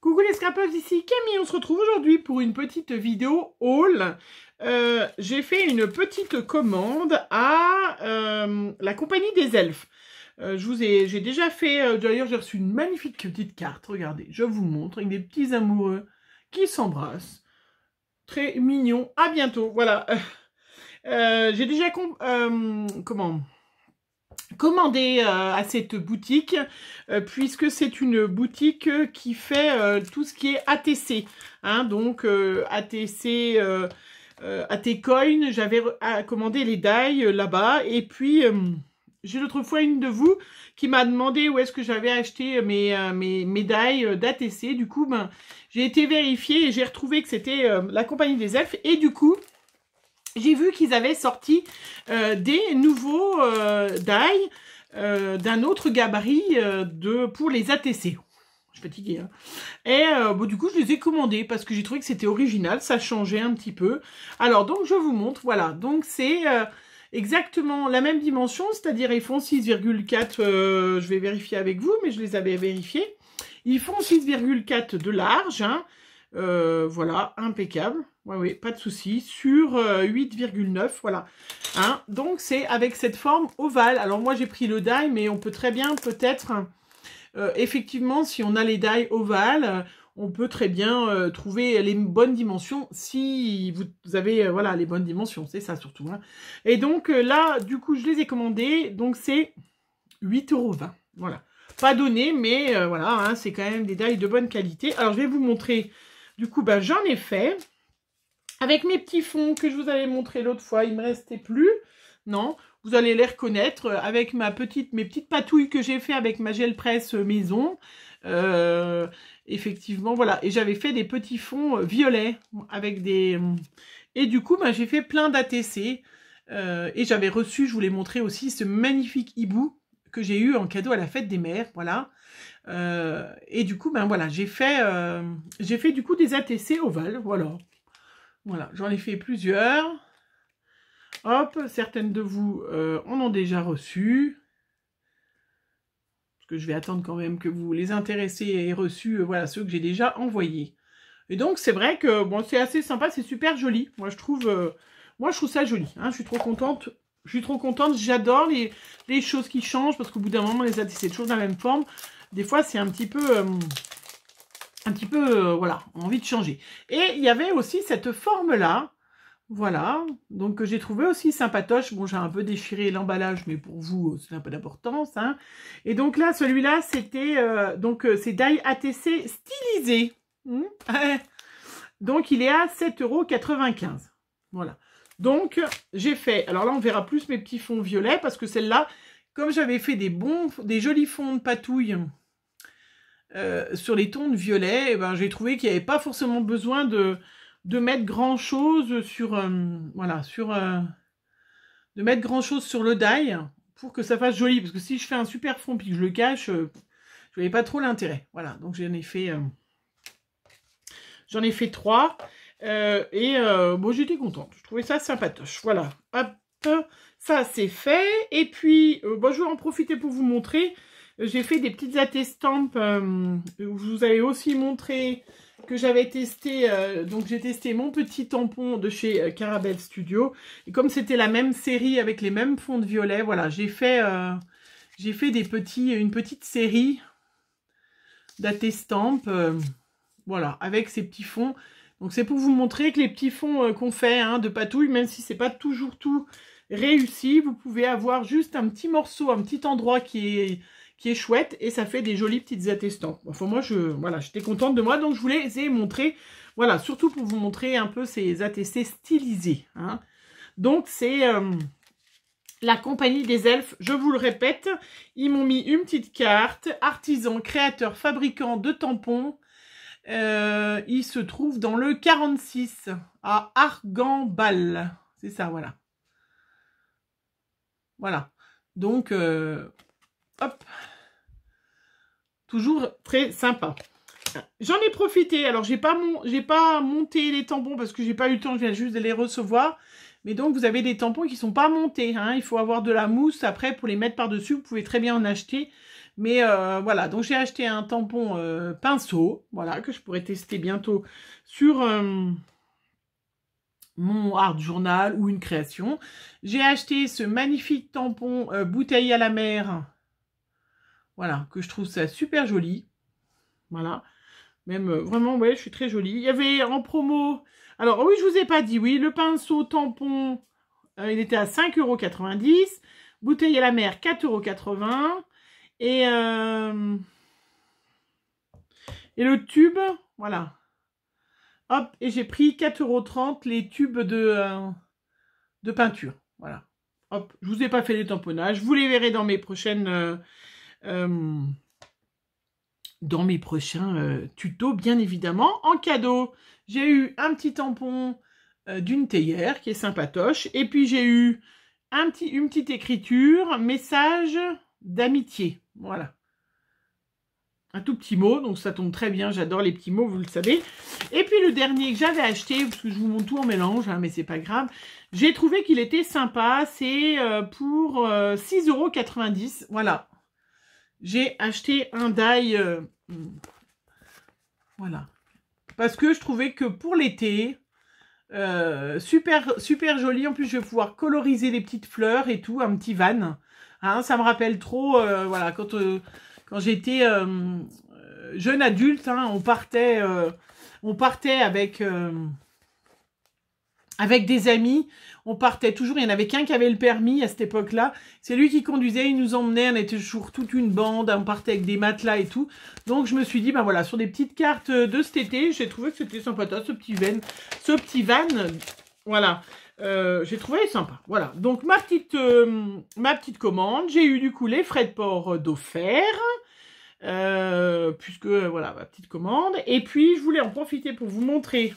Coucou les scrapers, ici Camille, on se retrouve aujourd'hui pour une petite vidéo haul. J'ai fait une petite commande à la compagnie des elfes. J'ai déjà fait, d'ailleurs j'ai reçu une magnifique petite carte, regardez, je vous montre, avec des petits amoureux qui s'embrassent. Très mignon, à bientôt, voilà. J'ai déjà commandé à cette boutique puisque c'est une boutique qui fait tout ce qui est ATC, hein, donc ATC, ATCoin. J'avais commandé les die là-bas et puis j'ai l'autre fois une de vous qui m'a demandé où est-ce que j'avais acheté mes die d'ATC. Du coup, j'ai été vérifier et j'ai retrouvé que c'était la compagnie des elfes et du coup, j'ai vu qu'ils avaient sorti des nouveaux die d'un autre gabarit pour les ATC. Je suis fatiguée. Hein. Et du coup, je les ai commandés parce que j'ai trouvé que c'était original. Ça changeait un petit peu. Alors, donc, je vous montre. Voilà. Donc, c'est exactement la même dimension. C'est-à-dire, ils font 6,4. Je vais vérifier avec vous, mais je les avais vérifiés. Ils font 6,4 de large. Hein. Voilà, impeccable. Oui, pas de souci. Sur 8,9, voilà. Hein, donc, c'est avec cette forme ovale. Alors, moi, j'ai pris le die, mais on peut très bien, peut-être, effectivement, si on a les die ovales, on peut très bien trouver les bonnes dimensions si vous avez, voilà, les bonnes dimensions. C'est ça, surtout. Hein. Et donc, là, du coup, je les ai commandés. Donc, c'est 8,20 €. Voilà. Pas donné, mais voilà, hein, c'est quand même des die de bonne qualité. Alors, je vais vous montrer. Du coup, j'en ai fait. Avec mes petits fonds que je vous avais montré l'autre fois, il ne me restait plus. Non, vous allez les reconnaître avec mes petites patouilles que j'ai fait avec ma gel presse maison. Effectivement, voilà. Et j'avais fait des petits fonds violets avec des... Et du coup, j'ai fait plein d'ATC. Et j'avais reçu, je vous l'ai montré aussi, ce magnifique hibou que j'ai eu en cadeau à la fête des mères. Voilà. Et du coup, voilà, j'ai fait du coup des ATC ovales. Voilà. Voilà, j'en ai fait plusieurs. Hop, certaines de vous en ont déjà reçu. Parce que je vais attendre quand même que vous les intéressés aient reçu, voilà, ceux que j'ai déjà envoyés. Et donc, c'est vrai que, bon, c'est assez sympa, c'est super joli. Moi, je trouve ça joli. Hein, je suis trop contente. J'adore les choses qui changent, parce qu'au bout d'un moment, les ATC, c'est toujours la même forme. Des fois, c'est un petit peu... voilà, envie de changer. Et il y avait aussi cette forme-là, voilà, donc j'ai trouvé aussi sympatoche. Bon, j'ai un peu déchiré l'emballage, mais pour vous, c'est un peu d'importance. Hein. Et donc là, celui-là, c'était, c'est die ATC stylisé. Donc, il est à 7,95 €. Voilà. Donc, j'ai fait, alors là, on verra plus mes petits fonds violets, parce que celle-là, comme j'avais fait des jolis fonds de patouille, sur les tons de violet, j'ai trouvé qu'il n'y avait pas forcément besoin de mettre grand chose sur de mettre grand chose sur le die pour que ça fasse joli, parce que si je fais un super fond puis que je le cache, je voyais pas trop l'intérêt. Voilà, donc j'en ai fait 3 bon, j'étais contente, je trouvais ça sympatoche. Voilà, hop, ça c'est fait. Et puis je vais en profiter pour vous montrer. J'ai fait des petites attestampes. Je vous avais aussi montré que j'avais testé. Donc, j'ai testé mon petit tampon de chez Caramel Studio. Et comme c'était la même série avec les mêmes fonds de violet, voilà, j'ai fait une petite série d'attestampes. Voilà, avec ces petits fonds. Donc, c'est pour vous montrer que les petits fonds qu'on fait de patouille, même si c'est pas toujours tout réussi, vous pouvez avoir juste un petit morceau, un petit endroit qui est chouette, et ça fait des jolies petites attestampes. Enfin, moi, voilà, j'étais contente de moi, donc je vous les ai montrés, voilà, surtout pour vous montrer un peu ces ATC stylisés. Hein. Donc, c'est la compagnie des elfes, je vous le répète, ils m'ont mis une petite carte, artisan, créateur, fabricant de tampons, il se trouve dans le 46, à Argambal, c'est ça, voilà. Voilà, donc... hop, toujours très sympa. J'en ai profité. Alors, j'ai pas monté les tampons parce que j'ai pas eu le temps. Je viens juste de les recevoir. Mais donc, vous avez des tampons qui sont pas montés. Hein. Il faut avoir de la mousse après pour les mettre par-dessus. Vous pouvez très bien en acheter. Mais voilà, donc j'ai acheté un tampon pinceau, voilà, que je pourrais tester bientôt sur mon art journal ou une création. J'ai acheté ce magnifique tampon bouteille à la mer, voilà, que je trouve ça super joli, voilà. Même vraiment, ouais, je suis très jolie. Il y avait en promo, alors oui, je vous ai pas dit, oui, le pinceau tampon, il était à 5,90 €. Bouteille à la mer, 4,80 €. Et le tube, voilà. Hop, et j'ai pris 4,30 € les tubes de peinture. Voilà. Hop, je vous ai pas fait les tamponnages. Vous les verrez dans mes prochaines... dans mes prochains tutos, bien évidemment. En cadeau, j'ai eu un petit tampon d'une théière qui est sympatoche. Et puis, j'ai eu une petite écriture, message d'amitié. Voilà. Un tout petit mot, donc ça tombe très bien. J'adore les petits mots, vous le savez. Et puis, le dernier que j'avais acheté, parce que je vous montre tout en mélange, hein, mais c'est pas grave. J'ai trouvé qu'il était sympa. C'est pour 6,90 €. Voilà. J'ai acheté un die, voilà, parce que je trouvais que pour l'été, super joli. En plus, je vais pouvoir coloriser les petites fleurs et tout, un petit van. Hein, ça me rappelle trop, voilà, quand j'étais jeune adulte, hein, on partait avec des amis, on partait toujours, il n'y en avait qu'un qui avait le permis à cette époque-là, c'est lui qui conduisait, il nous emmenait, on était toujours toute une bande, on partait avec des matelas et tout, donc je me suis dit, ben voilà, sur des petites cartes de cet été, j'ai trouvé que c'était sympa, ce petit van, voilà, j'ai trouvé sympa, voilà, donc ma petite commande, j'ai eu du coup les frais de port d'offert, puisque, voilà, ma petite commande, et puis je voulais en profiter pour vous montrer.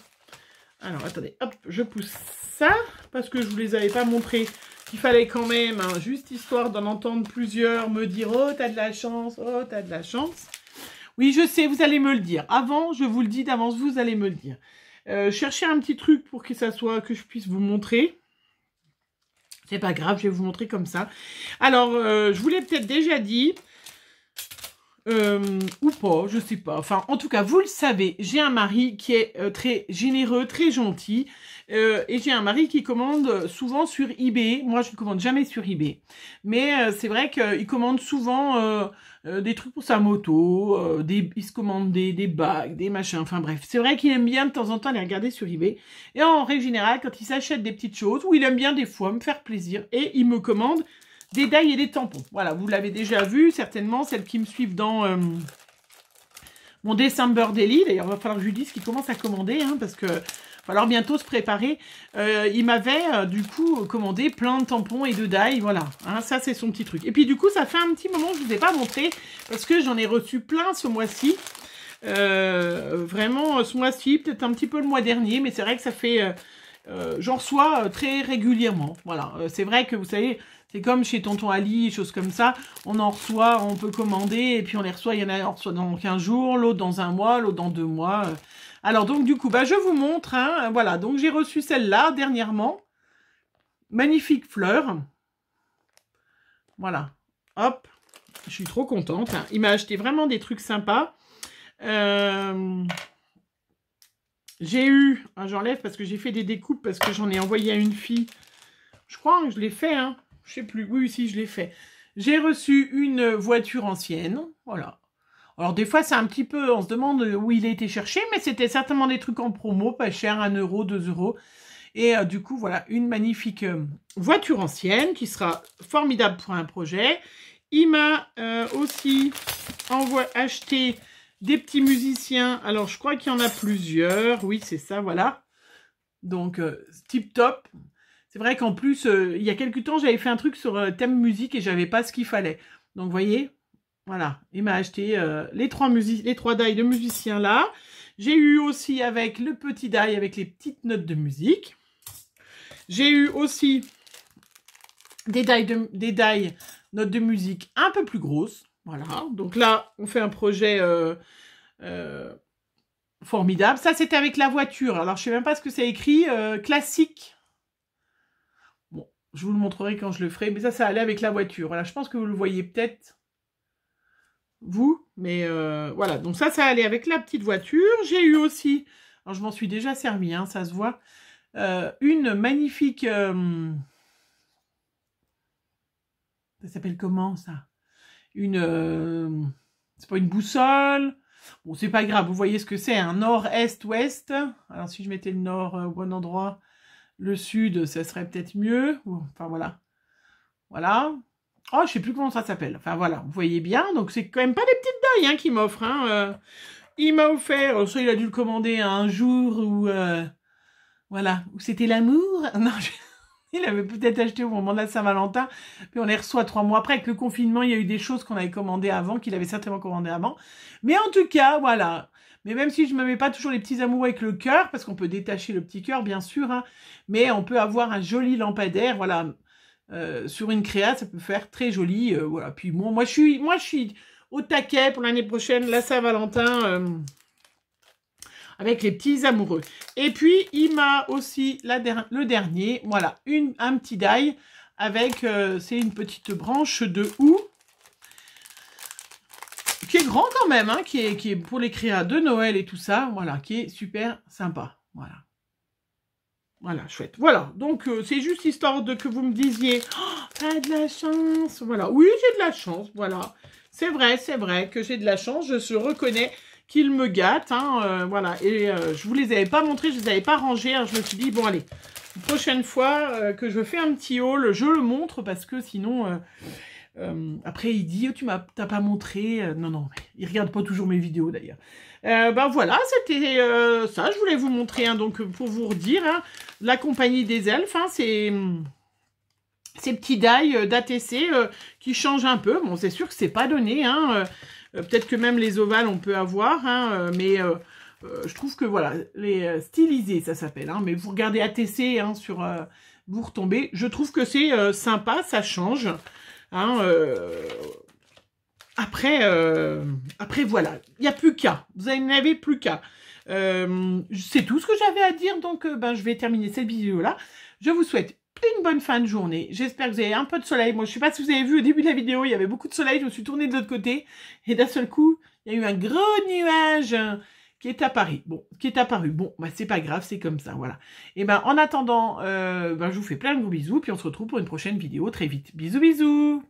Alors, attendez, hop, je pousse ça, parce que je ne vous les avais pas montrés. Il fallait quand même, hein, juste histoire d'en entendre plusieurs, me dire « Oh, t'as de la chance, oh, t'as de la chance ». Oui, je sais, vous allez me le dire. Avant, je vous le dis d'avance, vous allez me le dire. Cherchez un petit truc pour que ça soit, que je puisse vous montrer. C'est pas grave, je vais vous montrer comme ça. Alors, je vous l'ai peut-être déjà dit... ou pas, je sais pas. Enfin, en tout cas, vous le savez, j'ai un mari qui est très généreux, très gentil. Et j'ai un mari qui commande souvent sur eBay. Moi, je ne commande jamais sur eBay. Mais c'est vrai qu'il commande souvent des trucs pour sa moto. Il se commande des bagues, des machins. Enfin bref, c'est vrai qu'il aime bien de temps en temps les regarder sur eBay. Et en règle générale, quand il s'achète des petites choses, ou il aime bien des fois me faire plaisir, et il me commande des die et des tampons. Voilà, vous l'avez déjà vu, certainement, celles qui me suivent dans mon December Daily. D'ailleurs, il va falloir que je lui dise qu'il commence à commander, hein, parce que va falloir bientôt se préparer. Il m'avait, du coup, commandé plein de tampons et de die, voilà. Hein, ça, c'est son petit truc. Et puis, du coup, ça fait un petit moment que je ne vous ai pas montré, parce que j'en ai reçu plein ce mois-ci. Vraiment, ce mois-ci, peut-être un petit peu le mois dernier, mais c'est vrai que ça fait... j'en reçois très régulièrement. Voilà, c'est vrai que, vous savez... C'est comme chez Tonton Ali, choses comme ça. On en reçoit, on peut commander, et puis on les reçoit. Il y en a, on reçoit dans 15 jours, l'autre dans 1 mois, l'autre dans 2 mois. Alors, donc, du coup, bah, je vous montre. Hein, voilà, donc j'ai reçu celle-là dernièrement. Magnifique fleur. Voilà. Hop. Je suis trop contente. Hein. Il m'a acheté vraiment des trucs sympas. J'ai eu... Ah, j'enlève parce que j'ai fait des découpes, parce que j'en ai envoyé à une fille. Je crois que je l'ai fait, hein. Je sais plus, oui, si, je l'ai fait. J'ai reçu une voiture ancienne, voilà. Alors, des fois, c'est un petit peu, on se demande où il a été cherché, mais c'était certainement des trucs en promo, pas cher, 1 €, 2 €. Et du coup, voilà, une magnifique voiture ancienne qui sera formidable pour un projet. Il m'a aussi acheté des petits musiciens. Alors, je crois qu'il y en a plusieurs. Oui, c'est ça, voilà. Donc, tip top. C'est vrai qu'en plus, il y a quelques temps, j'avais fait un truc sur thème musique et j'avais pas ce qu'il fallait. Donc, vous voyez, voilà, il m'a acheté les 3 die de musiciens là. J'ai eu aussi avec le petit die avec les petites notes de musique. J'ai eu aussi des die notes de musique un peu plus grosses. Voilà, donc là, on fait un projet formidable. Ça, c'était avec la voiture. Alors, je sais même pas ce que c'est écrit. Classique. Je vous le montrerai quand je le ferai, mais ça allait avec la voiture. Voilà, je pense que vous le voyez peut-être. vous, mais voilà. Donc ça allait avec la petite voiture. J'ai eu aussi, alors je m'en suis déjà servi, hein, ça se voit, une magnifique... ça s'appelle comment, ça? Une... c'est pas une boussole. Bon, c'est pas grave, vous voyez ce que c'est, un nord-est-ouest. Alors, si je mettais le nord au bon endroit, le sud, ça serait peut-être mieux. Enfin, voilà. Voilà. Oh, je sais plus comment ça s'appelle. Enfin, voilà, vous voyez bien. Donc, c'est quand même pas des petites dailles hein, qu'il m'offre. Hein. Il m'a offert, soit il a dû le commander un jour où... voilà, où c'était l'amour. Non, il avait peut-être acheté au moment de la Saint-Valentin, puis on les reçoit 3 mois après. Avec le confinement, il y a eu des choses qu'on avait commandées avant, qu'il avait certainement commandées avant. Mais en tout cas, voilà. Mais même si je ne me mets pas toujours les petits amours avec le cœur, parce qu'on peut détacher le petit cœur, bien sûr, hein, mais on peut avoir un joli lampadaire, voilà. Sur une créa, ça peut faire très joli. Voilà. Puis bon, moi, je suis au taquet pour l'année prochaine, la Saint-Valentin... avec les petits amoureux. Et puis, il m'a aussi, le dernier, voilà, un petit die avec, c'est une petite branche de houx, qui est grand quand même, hein, qui est pour les créas de Noël et tout ça, voilà, qui est super sympa, voilà. Voilà, chouette. Voilà, donc c'est juste histoire de que vous me disiez oh, « t'as de la chance !» Voilà, oui, j'ai de la chance, voilà. C'est vrai que j'ai de la chance, je se reconnais qu'il me gâte, hein, voilà. Et je vous les avais pas montrés, je les avais pas rangés, alors je me suis dit « Bon, allez, prochaine fois que je fais un petit haul, je le montre parce que sinon... après, il dit oh, « t'as pas montré Non, non, il regarde pas toujours mes vidéos d'ailleurs. Ben voilà, c'était ça, je voulais vous montrer, hein, donc pour vous redire, hein, la compagnie des elfes, hein, ces petits die d'ATC qui changent un peu. Bon, c'est sûr que c'est pas donné, hein, peut-être que même les ovales on peut avoir, hein, mais je trouve que voilà, les stylisés ça s'appelle, hein, mais vous regardez ATC hein, sur vous retombez, je trouve que c'est sympa, ça change. Hein, après, voilà, il n'y a plus qu'à. Vous n'avez plus qu'à. C'est tout ce que j'avais à dire, donc ben, je vais terminer cette vidéo-là. Je vous souhaite une bonne fin de journée. J'espère que vous avez un peu de soleil. Moi, je ne sais pas si vous avez vu au début de la vidéo, il y avait beaucoup de soleil. Je me suis tournée de l'autre côté. Et d'un seul coup, il y a eu un gros nuage qui est apparu. Bon, bah, c'est pas grave, c'est comme ça, voilà. Et ben, en attendant, ben, je vous fais plein de gros bisous. Puis on se retrouve pour une prochaine vidéo très vite. Bisous, bisous!